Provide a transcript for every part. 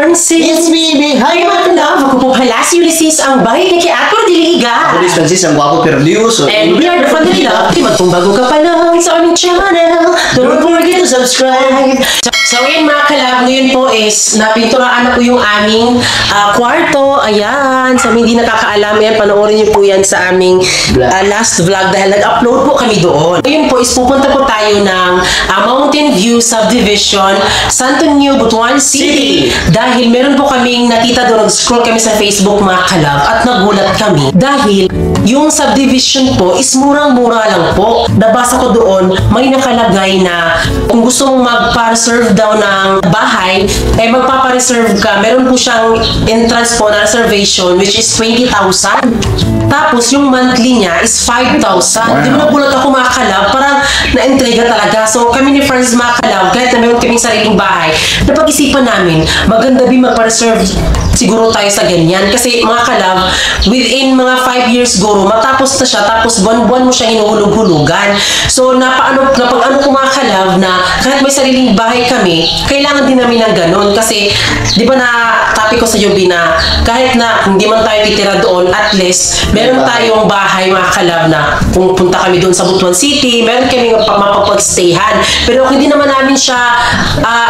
Francis. It's me, Hi mga love, ako po pala si Ulysses, ang bahay ni Kiator Diliga. Ako is Francis, ang guwapo pero Diyos. And we are the family love team. At kung bago ka pa lang sa aming channel, don't forget to subscribe. So yun mga kalab, ngayon po is napinturaan na po yung aming kwarto. Ayan, sa hindi nakakaalam yan, panoorin niyo po yan sa aming last vlog dahil nag-upload po kami doon. Ngayon po is pupunta po tayo ng Mountain View Subdivision, Santo Niño, Butuan City. Dahil meron po kaming nakita doon, scroll kami sa Facebook mga kalab at nagulat kami. Dahil yung subdivision po is murang-mura lang po. Nabasa ko doon, may nakalagay na kung gusto mong magpa-reserve daw ng bahay, eh magpapa-reserve ka. Meron po siyang entrance po na reservation which is 20,000. Tapos yung monthly niya is 5,000. Wow. Di ba nagulat ako mga kalab? Parang na-intriga talaga. So kami ni Francis mga kalab, kahit na meron kaming sariling bahay, napag-isipan namin, maganda din magpa-reserve siguro tayo sa ganyan. Kasi mga kalab, within mga 5 years siguro, matapos na siya, tapos buwan-buwan mo siya hinuhulog-hulugan. So napag-ano ko mga kalab na kahit may sariling bahay kami, kailangan din namin ng ganun. Kasi, di ba na topic ko sa Joby na kahit na hindi man tayo titira doon, at least, meron tayong bahay mga kalab na kung punta kami doon sa Butuan City, meron kami mapapag-stayhan. Pero kung hindi naman namin siya,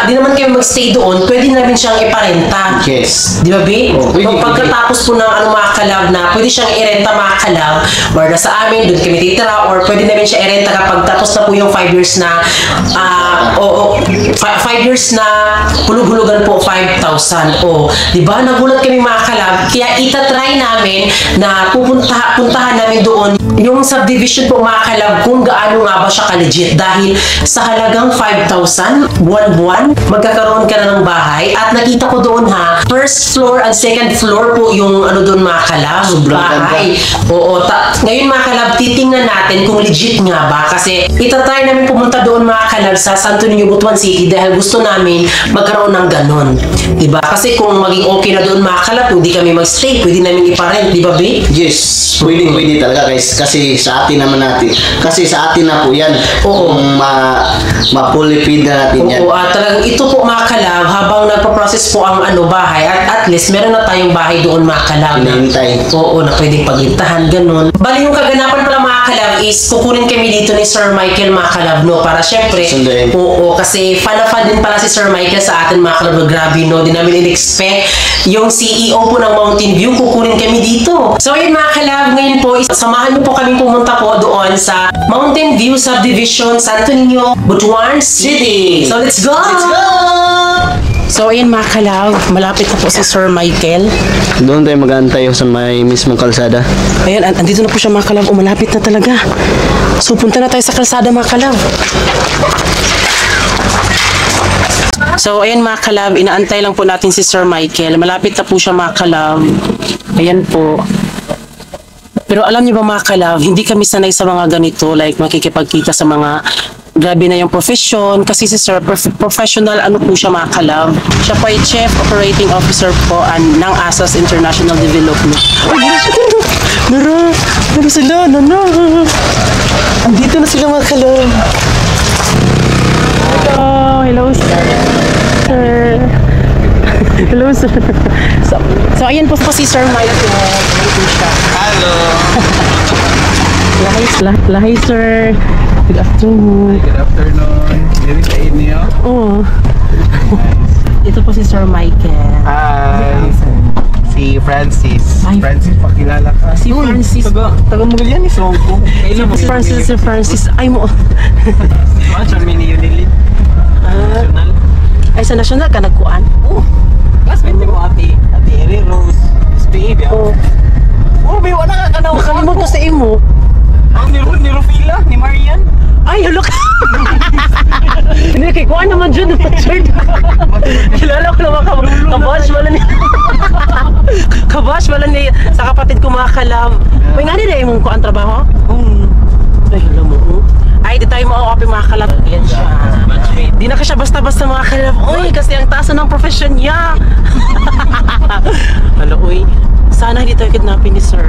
di naman kami mag-stay doon, pwede namin siyang iparenta. Yes. Di ba, B? Pagkatapos po ng mga kalab na pwede siyang irenta mga kalab, or nasa amin, doon kami titira, or pwede namin siya irenta kapag tapos na po yung 5 years na 5 years na hulug-hulugan po 5,000. O, di ba? Nagulat kami mga kalab. Kaya itatry namin na puntahan namin doon yung subdivision po mga kalab kung gaano nga ba siya ka-legit. Dahil sa halagang 5,000 buwan-buwan, magkakaroon ka na ng bahay. At nakita ko doon ha, first floor and second floor po yung ano doon mga kalab, bahay. Oo, ngayon mga kalab, titingnan natin kung legit nga ba. Kasi itatry namin pumunta doon mga kalab sa Santo Niño, Butuan City dahil gusto namin magkaroon ng ganon. Diba? Kasi kung maging okay na doon mga kalab, hindi kami mag-stay, pwede namin iparent, di ba, B? Yes, pwede talaga guys. Kasi sa atin naman natin. Kasi sa atin na po yan. Oo. Kung mapulipid na natin yan. Oo, talagang ito po mga kalab, habang nagpa-process po ang bahay, at least meron na tayong bahay doon mga kalab. Hinahintay. Oo, na pwedeng paglintahan, ganon. Bali yung kaganapan pala mga kalab is kukunin kami dito ni Sir Michael mga kalab, no? Para syempre, sunduin. Oo, kasi fan din pala si Sir Michael sa atin mga kalab. Grabe, no? Di namin in-expect yung CEO po ng Mountain View, kukunin kami dito. So yun mga kalab, ngayon po, samahan niyo po kami pumunta po doon sa Mountain View Subdivision, Santo Niño, Butuan City. So let's go! Let's go! So ayun mga kalab, malapit na po si Sir Michael. Doon tayo mag-aantay sa may mismong kalsada. Ayan, andito na po siya mga kalab. Malapit na talaga. So punta na tayo sa kalsada mga kalab. So ayan mga kalab, inaantay lang po natin si Sir Michael. Malapit na po siya mga kalab. Ayan po. Pero alam niyo ba mga kalab, hindi kami sanay sa mga ganito, like makikipagkita sa mga grabe na yung profession. Kasi si Sir, professional po siya mga kalab. Siya po ay Chief Operating Officer po ng ASAS International Development. Ay, Nara sila, Nana. Andito na sila mga kalab. Hello sir. Hello sir. So ayan po si Sir Michael. Hello! Lahay sir. Good afternoon. Good afternoon. Diri sa inyo. Oo. Ito po si Sir Michael. Hi. Si Francis. Hi. Francis, pakilala ka. Si Francis. Taga Magallanes ni Songko. Si Francis. Ay mo. Sa mini unit. National. Ay sa national ka nagkuan? Oh. Classmate mo ate Eri Rose. SPA biya. Oo. Oh, biwa na ka na. Makalimot ko sa imo. Ang ni Rufila, ni Marian. Ay, look! Hindi, kay kuha naman dyan, Richard. Kilala ko naman kabash wala ni... Kabash wala ni sa kapatid ko mga kalab. May nga nila yung kuha ang trabaho? Ay, alam mo. Ay, di tayo ma-open mga kalab. Yan siya. Di na ka siya basta-basta mga kalab. Uy, kasi ang taas ng profession niya. Hala, uy. Sana hindi tayo kidnapin ni Sir.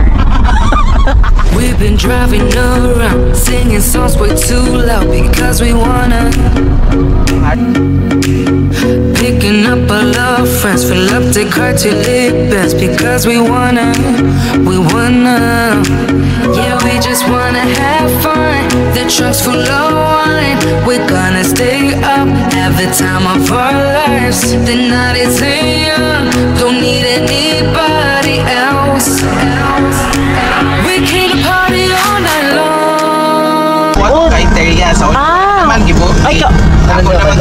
We've been driving around, singing songs way too loud because we wanna pick Hitting up all our friends, fill up the car till it bends because we wanna. Yeah, we just wanna have fun. The trunk's full of wine. We're gonna stay up, have the time of our lives. The night is young, don't need anybody else. We came to party all night long. What criteria? So, naman gibo. Ay, Ako naman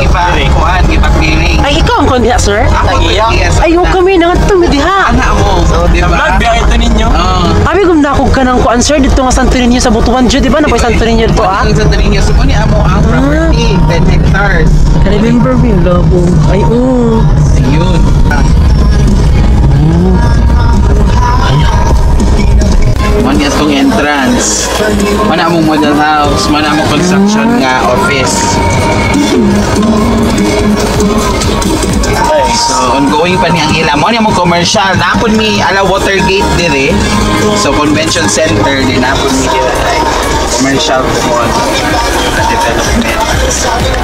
kuhaan, gipa-cleaning. ay, ikaw ang kundi, sir? Ako yes. Ayaw kami nang tumidiha. Ana mo. So, di ba? Nagbiyahe ito ninyo. Abi kung nakog ka ng kuan, sir, dito nga Santo Niño sa Butuan, Diyo, di ba? Napoy Santo Niño dito, ah? Ang Santo Niño. So, kung amo ang property, 10 hectares. Remember me, labo. Ay, oo. Ayun. One is tong entrance. Mana mo model house, mana mo construction nga office. So ongoing pa niyang ila. Mo ni mo commercial. Napon mi ala Watergate dire. So convention center din napon mi dire. Commercial mall. Development.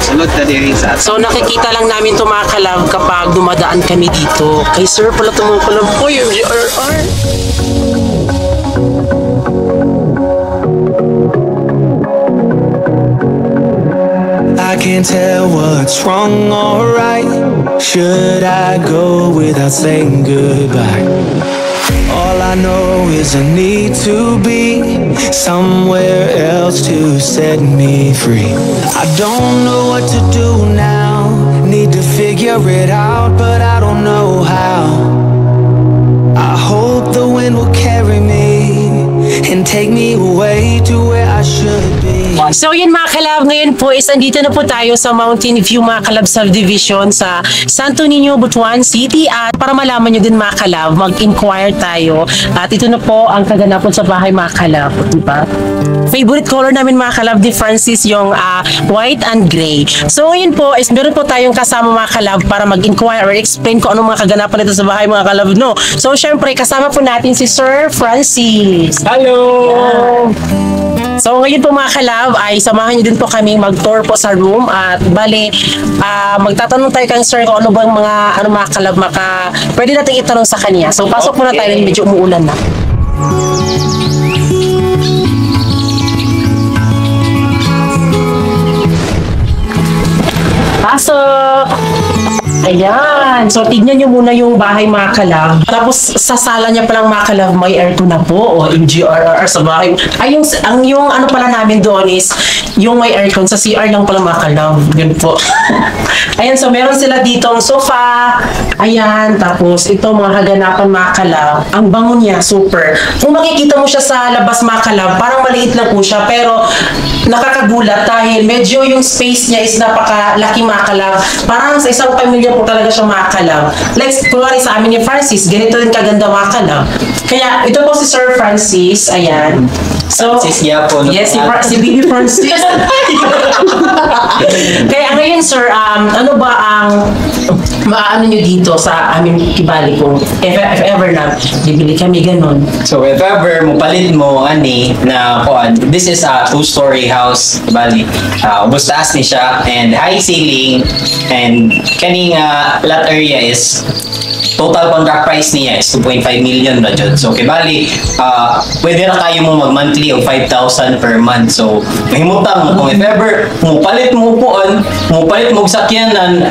Salud na diri sa So nakikita lang namin ito mga kalab kapag dumadaan kami dito. Kay sir pala tumukulong po yung GRR. I can't tell what's wrong or right. Should I go without saying goodbye? All I know is I need to be somewhere else to set me free. I don't know what to do now. Need to figure it out, but I don't know how. I hope the wind will carry me and take me away to where I should be. So yun mga kalab, ngayon po is andito na po tayo sa Mountain View mga kalab subdivision sa Santo Niño, Butuan City. At para malaman nyo din mga kalab, mag-inquire tayo. At ito na po ang kaganapan sa bahay mga kalab, diba? Favorite color namin mga kalab ni Francis yung white and gray. So ngayon po is meron po tayong kasama mga kalab para mag-inquire or explain kung anong mga kaganapan nito sa bahay mga kalab, no? So syempre kasama po natin si Sir Francis. Hello! So ngayon po mga kalab ay samahan niyo din po kami mag-tour po sa room at bale magtatanong tayo kay sir kung ano bang mga kalab pwede nating itanong sa kanya. So pasok muna tayo, medyo umuulan na. Pasok! Ayan. So, tignan nyo muna yung bahay mga kalab. Tapos, sa sala niya palang mga kalab, may aircon na po. O, MGRR sa bahay. Ay, yung ano pala namin doon is, yung may aircon sa CR lang pala mga kalab. Yun po. Ayan, so meron sila ditong sofa. Ayan. Tapos, ito mga kaganapan mga kalab. Ang bango niya, super. Kung makikita mo siya sa labas mga kalab, parang maliit lang po siya. Pero, nakakagulat dahil medyo yung space niya is napakalaki mga kalab. Parang sa isang pamilya po talaga siya mga kalab. Like, kunwari sa amin ni Francis, ganito rin kaganda mga kalab. Kaya, ito po si Sir Francis. Ayan. So, Francis niya po. yes, si Baby Francis. Kaya ngayon, sir, ano ba ang maano nyo dito sa aming Kibali kung if ever na bibili kami ganun? So if ever mo palit mo ani na kuan, this is a two-story house bali. Bustaas ni siya and high ceiling and kaning lot area is total contract price niya is 2.5 million na jud. So kibali pwede na kayo mo mag-monthly of 5,000 per month. So mahimutang kung if ever mo palit mo kuan, mo palit mo sakyanan,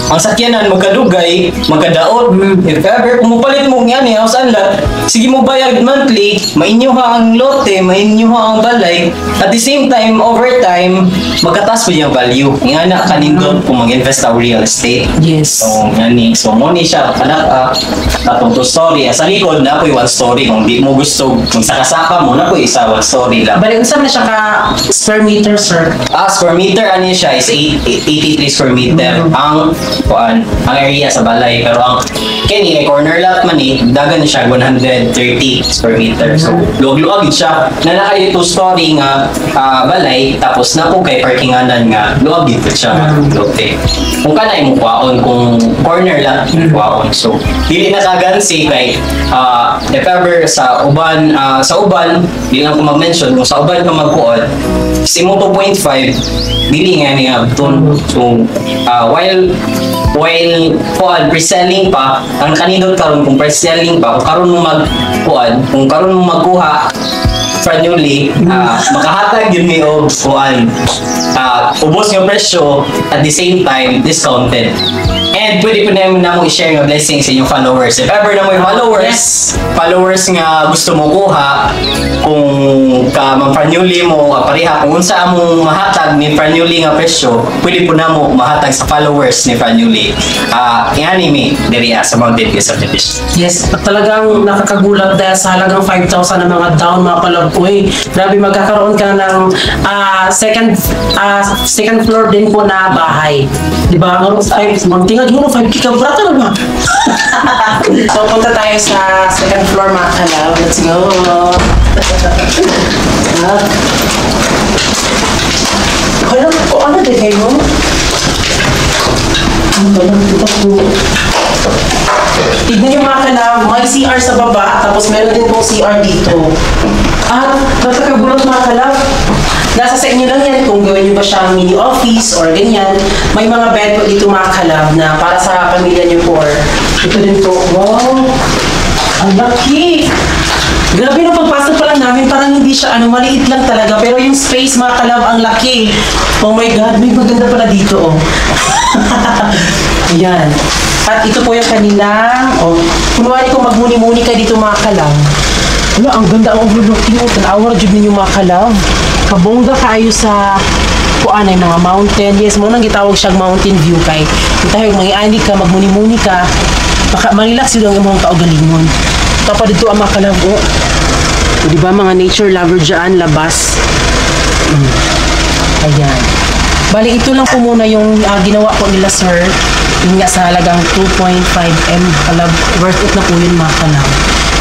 ang sakyanan magkadugay, magkadaot. If ever kung mo palit mo ngani house and lot, sige mo bayad monthly, mainyo ha ang lote, mainyo ha ang balay. At the same time, over time, magkataas po yung value. Nga na kanindot kung mag-invest sa real estate. Yes. So, ngani. So, mo ni siya, natong two story. Sa likod, na po one story. Kung di mo gusto, kung sakasaka mo, na po isa one story lang. Balik, saan na siya ka square meter, sir? Square meter, ano siya, is 83 square meter. Ang area sa balay. Pero ang kini, corner lot man dagan siya 130 square meter. So, luwag-luwag siya. Nalakay two story nga balay, tapos na po kay parkinganan nga, luwag dito siya. Lote. Kung kanay mo kwaon, kung corner lot, kwaon. So, dili na kagansi kay if ever sa uban di lang ko mag-mention kung sa uban ka magkuon si mo 2.5 dili nga niya abton. So while pre-selling pa ang kanindot karon kung pre-selling pa kung karon mo magkuha Franuli, makahatag yun may ubos yung presyo at the same time discounted. And pwede po namin na mo i-share yung blessings sa inyong followers. If ever na mo yung followers nga gusto mo kuha, kung ka Franuli mo, pareha, kung unsa mo mahatag ni Franuli nga presyo, pwede po na mo mahatag sa followers ni Franuli. I-anime diri sa Mountain View Subdivision. Yes, at talagang nakakagulat dahil sa halagang 5,000 na mga down, mga palagpuy. Grabe, magkakaroon ka ng second floor din po na bahay. Diba? Magtingad mo, 5K ka, brata na ba? So, punta tayo sa second floor, mga kalaw. Let's go! Ano din kayo? Tignan nyo mga kalaw, may CR sa baba, tapos meron din pong CR dito. At nakakagulat mga kalaw, nasa sa inyo lang yan kung gawin nyo ba siyang mini office or ganyan. May mga bed po dito mga kalaw na para sa pamilya nyo po. Ito din po, wow! Ang laki! Grabe na pagpasok pa lang namin, parang hindi siya maliit lang talaga. Pero yung space mga kalaw, ang laki. Oh my God, may maganda pala dito oh. Ayan. At ito po yung kanilang, kunwari kung magmuni-muni ka dito mga kalaw. Wala, ang ganda ang overlooking. Tanawa na dyan ninyo mga kalaw. Kabongga kayo sa kuan ay mga mountain. Yes, mo nang gitawag siyang mountain view kay. Kita yung mga ani ka, magmuni-muni ka. Malrelax yun ang imong kaugalingon. Tapos dito ang mga kalaw. O, diba mga nature lover dyan, labas. Ayan. Bali, ito lang po muna yung ginawa po nila, sir. Yung nga sa halagang 2.5M. Worth it na po yun, mga kalaw.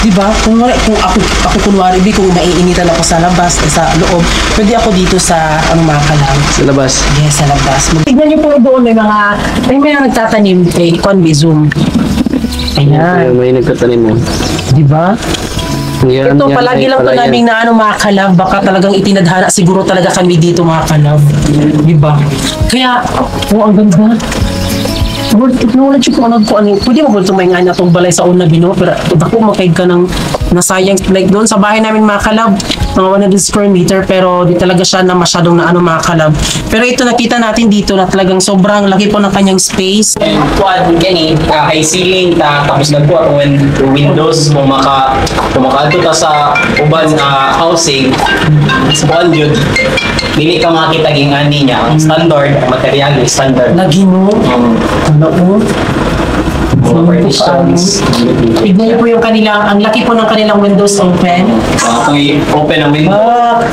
Diba? Kung ako kunwari, kung maiinitan ako sa labas, sa loob, pwede ako dito sa mga kalaw. Sa labas? Yes, sa labas. Tignan niyo po doon, may mga nagtatanim kay Conby Zoom. Ayan. May nagtatanim mo. Diba? Yan, ito, palagi lang ito naming na mga kalaw. Baka talagang itinadhana siguro talaga kami dito mga kalaw. Diba? Kaya, ang ganda. Knowledge ko pwede mo ba ito may nga na itong balay sa una bino, pero ako makaig ka ng nasayang, like doon sa bahay namin mga kalab, mga 100 square meter, pero di talaga siya na masyadong na mga kalab. Pero ito nakita natin dito na talagang sobrang laki po ng kanyang space. And kuan gani high ceiling tapos nagkuha when windows kung makaadto ka sa uban housing sa kuan yun dili ka makita ging ani niya ang standard material standard lagi mo ano tignan niyo po yung kanilang, ang laki po ng kanilang windows open. Kung open ang window,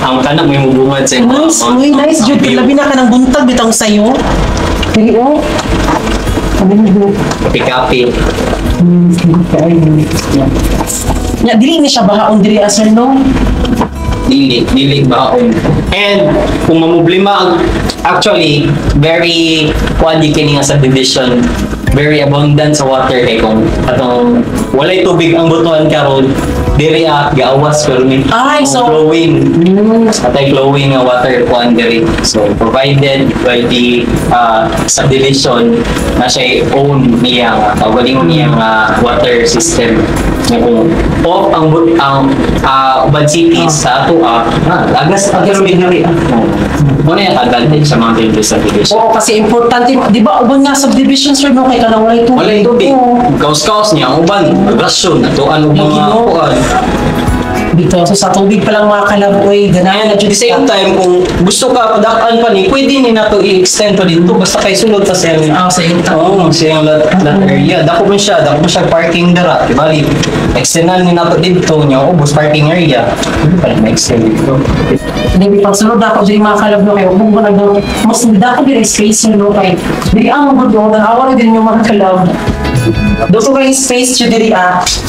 ang kanak may mubungad sa inyo. Nice, Jude. Labi na ka ng buntag bitang sa'yo. Dili o. Kapi-kapi. Dili ni siya bahaon diri asal no? Dili bahaon. And kung mamublima, actually, very quality kini nga subdivision, very abundant sa water kay kung atong walay tubig ang butuan karon diri gaawas pero may flowing flowing nga water kuan diri, so provided by the subdivision na siya own niya galing niya water system kung off ang uban cities sa ato agas diri mo na yung advantage sa mga subdivision. Oo, kasi importante, di ba uban nga subdivision sir no kay kanang walay tubig. Walay tubig. Kaos-kaos niya ang uban, agasyon, atuan og mga kuan. Dito, so sa tubig pa lang mga kalaboy, ganahan na At the same time, kung gusto ka padakaan pa ni, pwede ni na to i-extend pa dito, basta kay sulod sa siyang sa yung sa yung lot area. Dako mo siya parking dara, di ba? Extendan ni na to dito niya, ubos parking area. Para ma-extend dito. Hindi pag sunod ako diri mga kalab no kayo, kung mo mas dako diri space no kay. Diri ang gudo na awala din yung mga kalab. Doon ko yung space siya diri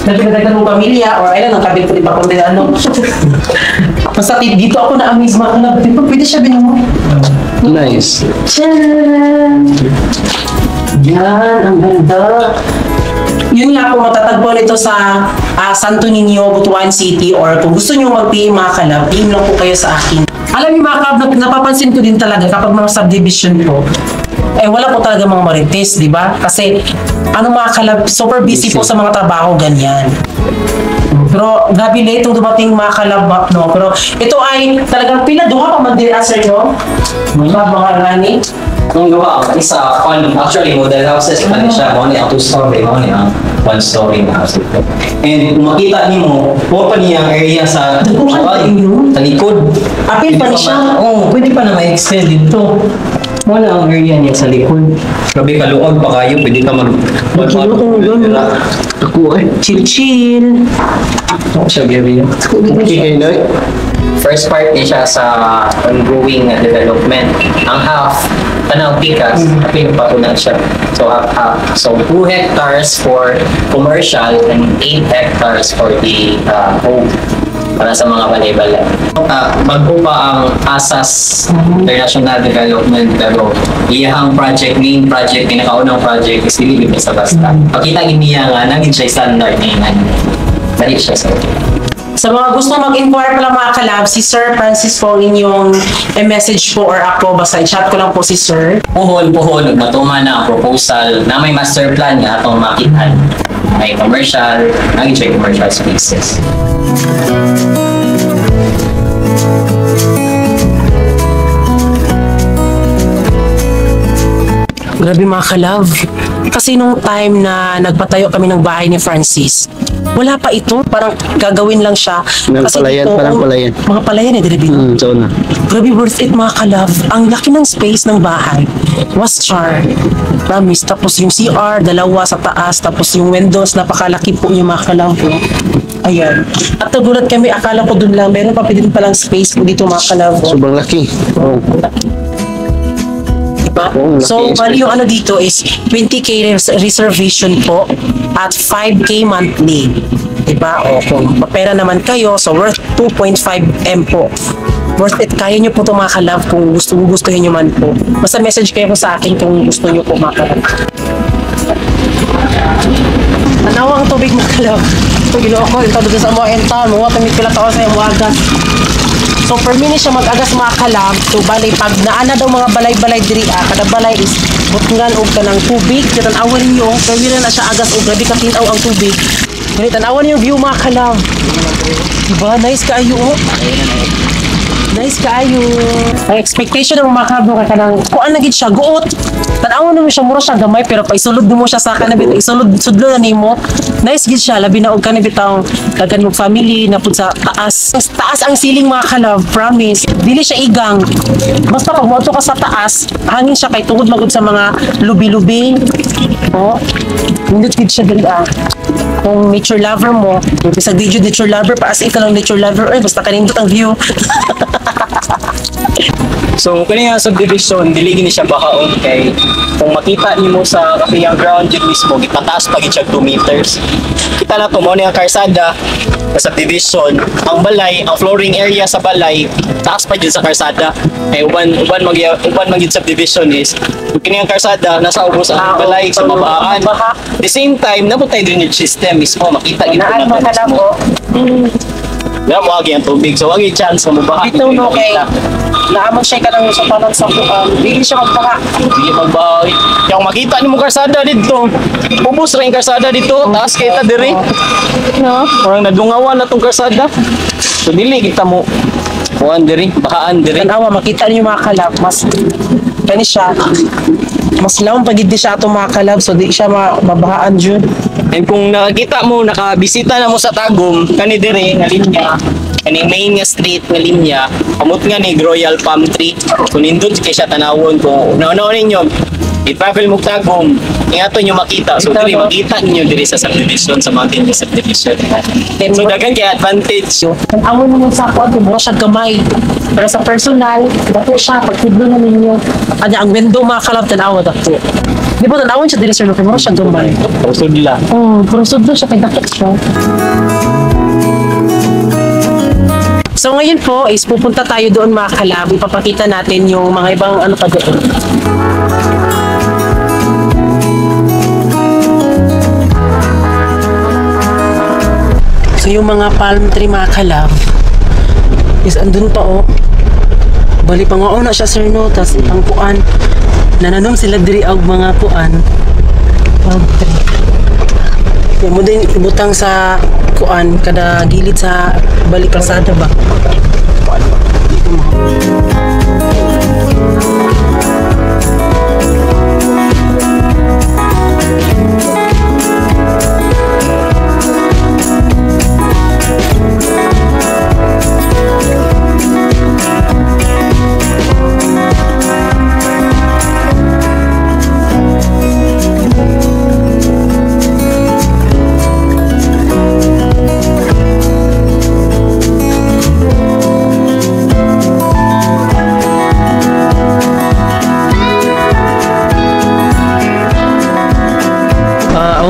nagdagdagan ng pamilya or ayun ang kabit ko di pa kundi ano. Basta dito ako na-amaze mga kalab. Dito pwede siya binamo. Nice. Tcharan! Yan, ang ganda. Yun nga po, matatagpuan ito sa Santo Niño, Butuan City, or kung gusto nyo mag-PM mga kalab, PM lang po kayo sa akin. Alam niyo mga kalab, napapansin ko din talaga kapag mga subdivision po, wala po talaga mga marites, di ba? Kasi, mga kalab, super busy po sa mga trabaho, ganyan. Pero, gabi na itong dumating mga kalab, no? Pero, ito ay talagang pinaduha pa man din, sir, no? Mga rani. Nung gawa ako, isa, actually, model houses pa rin siya. Mga ang 2-story, mga 1-story na house. And kung makita niyo mo, pa niya ang area sa likod. Apil pa rin siya. Oo, pwede pa na ma-extend dito. Wala ang area niya sa likod. Grabe kaluog pa kayo, pwede ka chill. Ako siya, Gary. Okay, no? First part niya siya sa ongoing development. Ang half, pikas, pinagpatunan siya. So, half. So, 2 hectares for commercial and 8 hectares for the home. Para sa mga balay-balay. Bago pa ang ASAS International Development, pero iyahang project, main project, pinakaunang project is dili basta-basta. Pakita niya nga, naging siya standard niya. Dali siya sa Sa mga gusto mag-inquire pala mga kalab, si Sir Francis po inyong message po or ako, basta i-chat ko lang po si Sir. Puhol, matuman na ang proposal na may master plan nga atong makitaan. May commercial, naging siya commercial spaces. Grabe mga kalab. Kasi nung time na nagpatayo kami ng bahay ni Francis, wala pa ito. Parang gagawin lang siya. Parang palayan. Mga palayan Dirby. So na. Grabe worth it mga kalab. Ang laki ng space ng bahay. Was char. Promise. Tapos yung CR, dalawa sa taas. Tapos yung windows, napakalaki po yung mga kalab. Ayan. At nagulat kami, akala ko dun lang. Meron pa din palang space po dito mga kalab. Sobrang laki. Oh. So, bali yung dito is 20k reservation po at 5k monthly. Diba? O kung mapera naman kayo, so worth 2.5M po. Worth it. Kaya nyo po ito mga kalab kung gustuhin nyo man po. Basta message kayo sa akin kung gusto nyo po mga kalab. Tanawa ang tubig mga kalab. Ito ginawa ko, ito doon sa mga ental, mga tamit pila tao sa yung wagas. So, per minute siya mag-agas mga kalab. So, bali, pag naana daw mga balay-balay diri, kada balay is butngan o ka ng tubig. Kaya tanawan ninyo, kaya na siya agas o grabe katinaw ang tubig. Kaya tanawan niyo yung view mga kalab. Diba? Nice kaayo o. Nice kaayo. Ang expectation ng mga kalab ka ng kuan na gid siya, guot. Tanawan mo siya, mura siya gamay, pero pa isulod mo siya sa kanabit, sudlo na nimo. Nice gid siya, labi na og kanabit ang dagan mong family na pud sa taas. Taas ang ceiling mga kalab, promise. Dili siya igang. Basta pag moto ka sa taas, hangin siya kay tungod magud sa mga lubi-lubi. Oh. Hindi gid siya dili Kung nature lover mo, sa video nature lover, paas ka lang nature lover, basta kanindot ang view. So, kanya subdivision, dili gini siya bakaon kay kung makita nimo sa kapiyang ground dito mismo, gitataas pa gid siya 2 meters. Kita na to mo ni ang karsada sa subdivision, ang balay, ang flooring area sa balay, taas pa gid sa karsada. Kay uban magid subdivision is kini ang karsada nasa ubos ang balay sa mabaan. The same time, naputay drainage system mismo, makita gid na mo. Na mo agi ang tubig, so agi chance na mabaha. Ito no kay naamang siya ka ng sopanan sa hindi siya magbaha. Hindi magbaha. Yung makita ni mo karsada dito, ubos rin karsada dito, taas kay ta diri. No, parang nadungawan na tong karsada. So dili kita mo kuan diri, bahaan diri. Tanawa makita niyo mga kalab, mas kani siya. Mas lawom pagid di siya ato mga kalab, so di siya mabahaan jud. And kung nakakita mo, nakabisita na mo sa Tagum, kani diri nga linya, kani main nga street nga linya, amot nga ni Royal Palm Tree. Kung nindot kay siya tanawon, kung ano ninyo, i-travel mo Tagum, ingato nyo makita. So diri makita ninyo diri sa subdivision, sa mountain subdivision. So dagan kay advantage. Tanawan mo sa ako, mo siya gamay. Pero sa personal, dapat siya, pagtiblo na ninyo. Kanya, ang window mga kalab, tanawa dapat. Di ba tanawin siya diri sir, mo siya gamay. Pusod nila. Pero sudlo siya, kay dakit siya. So ngayon po is pupunta tayo doon mga kalab. Ipapakita natin yung mga ibang ano pa doon. So yung mga palm tree mga kalab is andun pa oh. Bali pa nga na siya sir no. Tas ang puan. Nananom sila diri og mga puan. Palm tree. Yung mo din ibutang sa kuan kada gilid sa balik kalsada ba.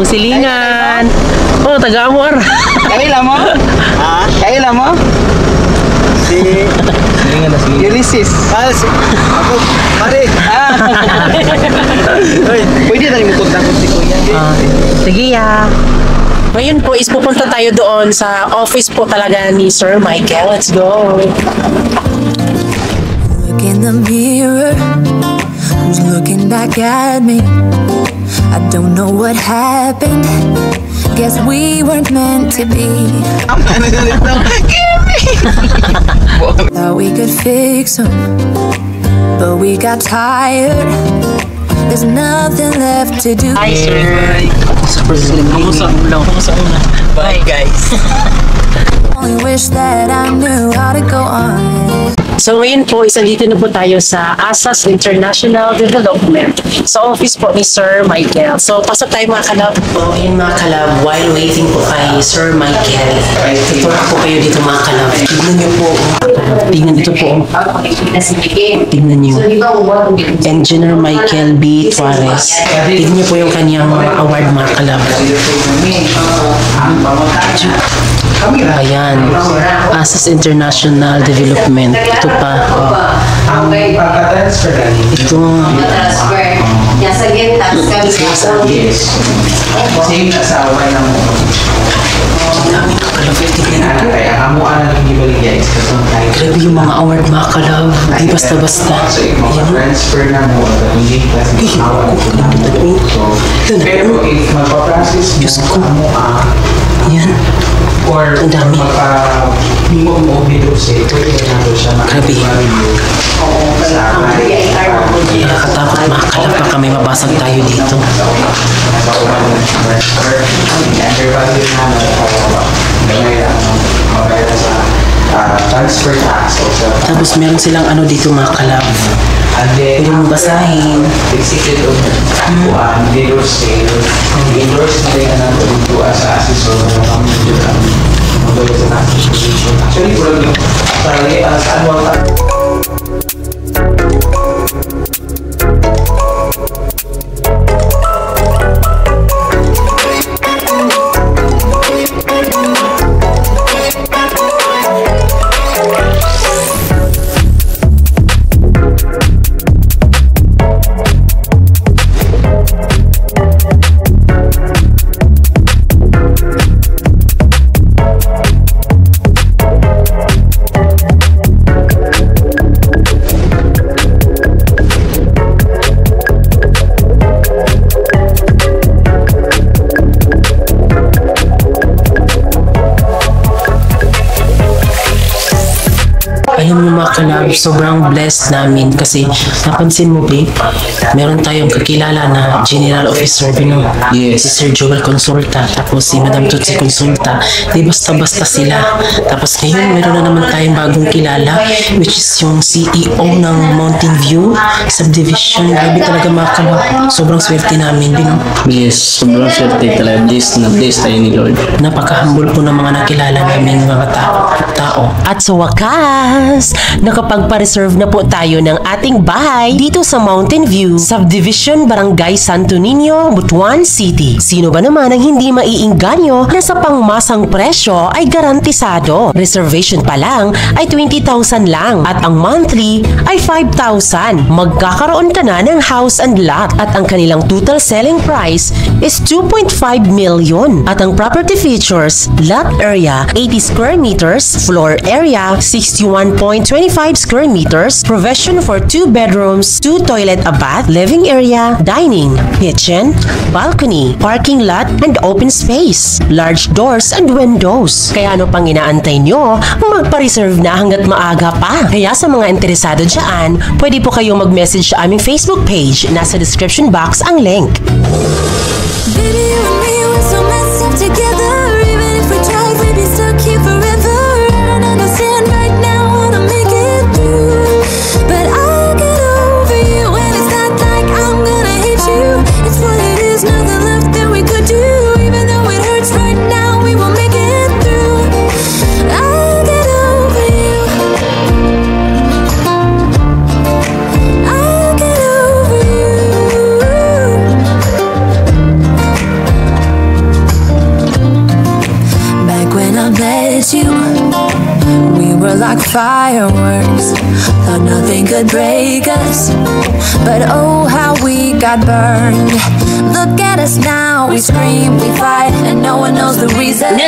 Ang silingan. Oh, taga-amor. Kaila mo? Ha? Kaila mo? Si Ulysses. Ako, pare. Pwede na yung kontak si Kuya. Sige ya. Ngayon po is pupunta tayo doon sa office po talaga ni Sir Michael. Let's go. Look in the mirror, who's looking back at me? I don't know what happened. Guess we weren't meant to be. Thought we could fix them, but we got tired. There's nothing left to do. Hi sir. Bye guys. Only wish that I knew how to go on. So ngayon po, dito na po tayo sa Asas International Development sa office po ni Sir Michael. So pasok tayo mga kalab. So yun mga kalab, while waiting po kay Sir Michael, tutura po kayo dito mga kalab. Tignan niyo po. Tignan dito po. Tignan niyo. Engineer Michael B. Juarez. Tignan niyo po yung kanyang award mga kalab. Ayan. Asas International Development. Ito pa. Ito. Dami ka kalab. Grabe yung mga award mga kalab. Di basta-basta. Ayan. Diyos ko. Ayan. Ang dami. Grabe. Nakakatakot mga kalab. Baka may mabasag tayo dito. Tapos meron silang ano dito mga kalab. Pwede mong basahin. Ayun yung mga kalab, sobrang blessed namin kasi napansin mo babe, meron tayong kakilala na General Officer, si Sir Joel Consulta, tapos si Madam Tutsi Consulta, di basta-basta sila. Tapos ngayon meron na naman tayong bagong kilala, which is yung CEO ng Mountain View Subdivision. Grabe talaga mga kalab, sobrang swerte namin, Yes, sobrang swerte talaga. Bless tayo ni Lord. Napaka-humble po ng mga nakilala namin mga tao. At sa wakas, Plus, nakapagpa-reserve na po tayo ng ating bahay dito sa Mountain View, Subdivision, Barangay Santo Niño, Butuan City. Sino ba naman ang hindi maiinganyo na sa pangmasang presyo ay garantisado? Reservation pa lang ay 20,000 lang at ang monthly ay 5,000. Magkakaroon ka na ng house and lot at ang kanilang total selling price is 2.5 million. At ang property features, lot area 80 square meters, floor area 61.25 square meters, provision for 2 bedrooms, 2 toilet, a bath, living area, dining, kitchen, balcony, parking lot, and open space, large doors and windows. Kaya ano pang inaantay nyo? Magpa-reserve na hanggat maaga pa. Kaya sa mga interesado dyan, pwede po kayong mag-message sa aming Facebook page. Nasa description box ang link. Baby, you and me, we're so messed up together. Even if we tried, we'd be stuck here forever. I don't understand right now how to make it through, but I'll get over you. And it's not like I'm gonna hate you. It's what it is, nothing left that we could do. Even though it hurts right now, we will make it through. I'll get over you. I'll get over you. Back when I met you, we were like fireworks. Thought nothing could break us, but oh how we got burned. Look at us now, we scream, we fight, and no one knows the reason.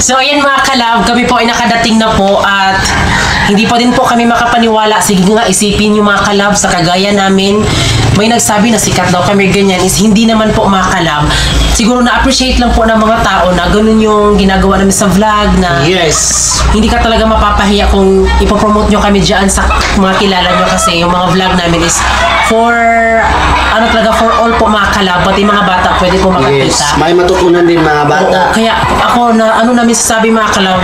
So ayan mga kalab, kami po ay nakadating na po at hindi pa din po kami makapaniwala. Sige nga, isipin nyo mga kalab, sa kagaya namin, may nagsabi na sikat daw kami ganyan, is hindi naman po mga kalab. Siguro na-appreciate lang po ng mga tao na ganun yung ginagawa namin sa vlog na Yes. hindi ka talaga mapapahiya kung ipopromote nyo kami dyan sa mga kilala nyo kasi yung mga vlog namin is for ano talaga, for all po mga kalab, pati mga bata pwede po makakita. Yes. May matutunan din mga bata. Oo, kaya ako na ano namin sasabi mga kalab,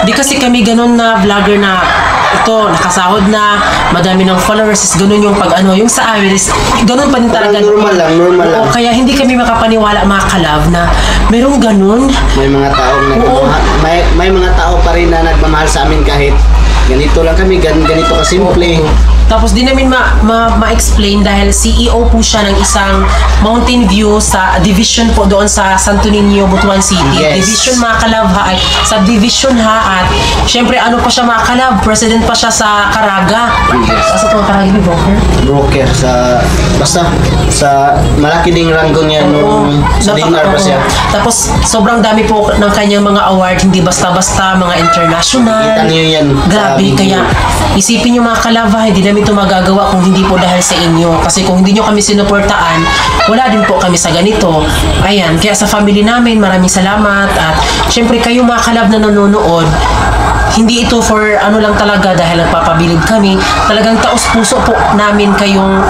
di kasi kami ganun na vlogger na ito, nakasahod na, madami ng followers, is ganun yung pag ano, yung sa amin is ganun pa din talaga. Normal lang, normal lang. Oo, kaya hindi kami makapaniwala mga kalab na merong ganun. May mga taong Oo. may mga tao pa rin na nagmamahal sa amin kahit ganito lang kami, ganito kasimple. Tapos di namin ma-explain dahil CEO po siya ng isang Mountain View sa division po doon sa Santo Niño, Butuan City. Yes. Division mga kalab ha, ay subdivision ha, at syempre ano pa siya mga kalab, president pa siya sa Caraga. Yes. Sa itong Caraga ni broker? Broker sa basta sa malaki ding ranggo niya nung sa dinar pa siya. Tapos sobrang dami po ng kanyang mga award, hindi basta-basta, mga international. Kita niyo yan sa Grabe, video. kaya isipin nyo mga kalava, hindi namin ito magagawa kung hindi po dahil sa inyo. Kasi kung hindi nyo kami sinuportaan, wala din po kami sa ganito. Ayan, kaya sa family namin, maraming salamat. At syempre kayo mga kalab na nanonood, hindi ito for ano lang talaga dahil nagpapabilib kami. Talagang taos-puso po namin kayong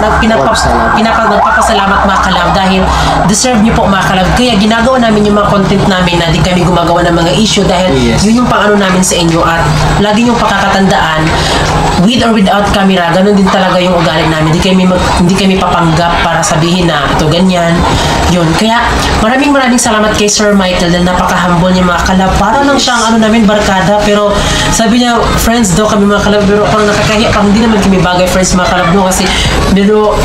nagpapasalamat mga kalab dahil deserve nyo po mga kalab. Kaya ginagawa namin yung mga content namin na di kami gumagawa ng mga issue dahil Yes. yun yung pang-ano namin sa inyo. At lagi yung pakakatandaan, with or without camera, ganun din talaga yung ugali namin. Hindi kami papanggap para sabihin na ito ganyan. Yun. Kaya maraming salamat kay Sir Michael dahil napaka-humble niya mga kalab. Para lang siyang ano namin barkada, pero sabi niya, friends daw kami mga kalab, pero parang nakakahiya, parang hindi naman kami bagay friends mga kalab no, kasi pero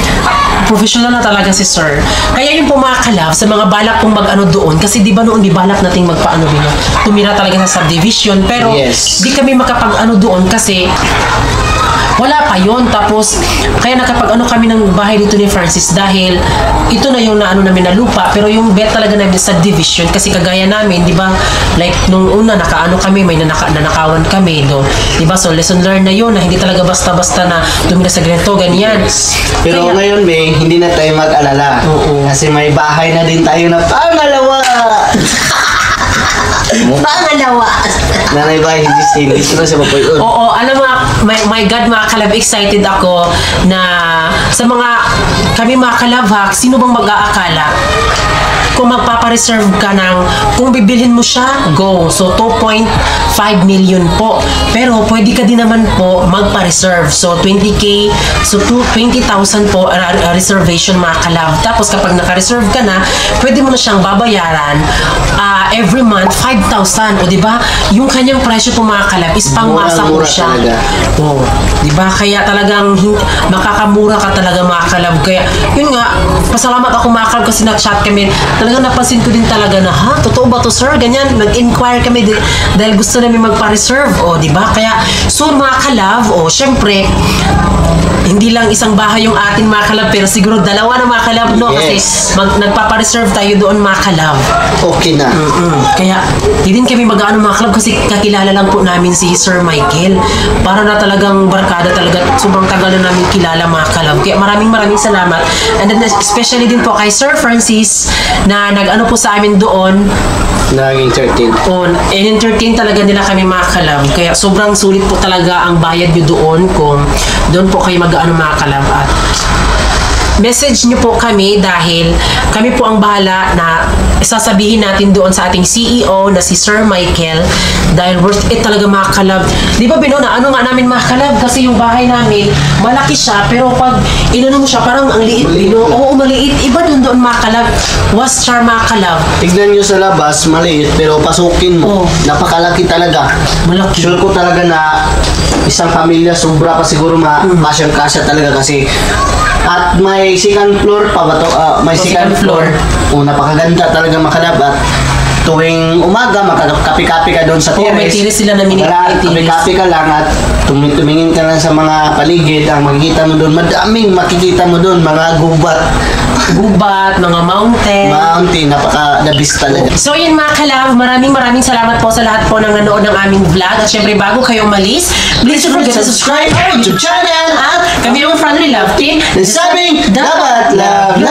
professional na talaga si Sir. Kaya yung po mga kalab, sa mga balak pong mag-ano doon, kasi di ba noon di balak nating magpaano din, tumira talaga sa subdivision, pero Yes. di kami makapag-ano doon kasi wala pa yon. Tapos kaya nakapag-ano kami ng bahay dito ni Francis dahil ito na yung naano namin na lupa, pero yung bet talaga namin sa division kasi kagaya namin, di ba, like nung una nakaano kami, may nanakawan kami do, di ba, so lesson learned na yun na hindi talaga basta-basta na tumira sa ganito, ganyan. Pero Kaya- ngayon, May, hindi na tayo mag-alala. Oo. Kasi may bahay na din tayo na pangalawa. Pangalawa. Nanay ba, hindi ito na siya mapuyon. Oo, alam mo, my God, mga kalab, excited ako na sa mga, kami mga kalab ha, sino bang mag-aakala kung magpapareserve ka ng, kung bibilhin mo siya, go. So, 2.5 million po. Pero, pwede ka din naman po magpa-reserve. So, 20K, so 20,000 po reservation mga kalab. Tapos, kapag naka-reserve ka na, pwede mo na siyang babayaran every month, 5,000. O, diba? Yung kanyang presyo po mga kalab is pangmasa po siya. O, diba? Kaya talagang makakamura ka talaga mga kalab. Kaya, yun nga, pasalamat ako mga kalab kasi nag-chat kami. Talagang napansin ko din talaga na, ha? Totoo ba to, sir? Ganyan, nag-inquire kami dahil gusto namin magpa-reserve. O, diba? Kaya, so mga kalab, o, syempre, hindi lang isang bahay yung ating mga kalab, pero siguro dalawa na mga kalab, no? Yes. Kasi nagpapa-reserve tayo doon mga kalab. Okay na. Kaya, di din kami mag-ano mga kalab kasi kakilala lang po namin si Sir Michael. Para na talagang barkada talaga. Sobrang tagal na namin kilala mga kalab. Kaya maraming salamat. And then especially din po kay Sir Francis na nag-ano po sa amin doon. Naging 13. And-entertain talaga nila kami mga kalab. Kaya sobrang sulit po talaga ang bayad nyo doon kung doon po kayo mag-ano mga kalab. At message nyo po kami dahil kami po ang bahala na sasabihin natin doon sa ating CEO na si Sir Michael dahil worth it talaga mga kalab. Di ba Bino, na ano nga namin mga kalab kasi yung bahay namin malaki siya pero pag inano mo siya parang ang liit Bino. Oo, maliit. Iba doon mga kalab. Was char mga kalab. Tignan nyo sa labas, maliit pero pasukin mo. Napakalaki talaga. Malaki. Sure ko talaga na isang pamilya sobra pa siguro kasyang-kasya talaga kasi at may second floor pa ba to? May second floor. Napakaganda talaga makalab at tuwing umaga makakapi-kapi ka doon sa terrace. May terrace sila na Kapi-kapi ka lang at tumingin ka lang sa mga paligid. Ang makikita mo doon, madaming makikita mo doon, mga gubat, mga mountain, napaka-dabis talaga. So yun mga kalab, maraming salamat po sa lahat po ng nanood ng aming vlog. At syempre bago kayo umalis, please don't forget to subscribe our YouTube channel at kami yung Friendly Love Team. Sabing dapat love.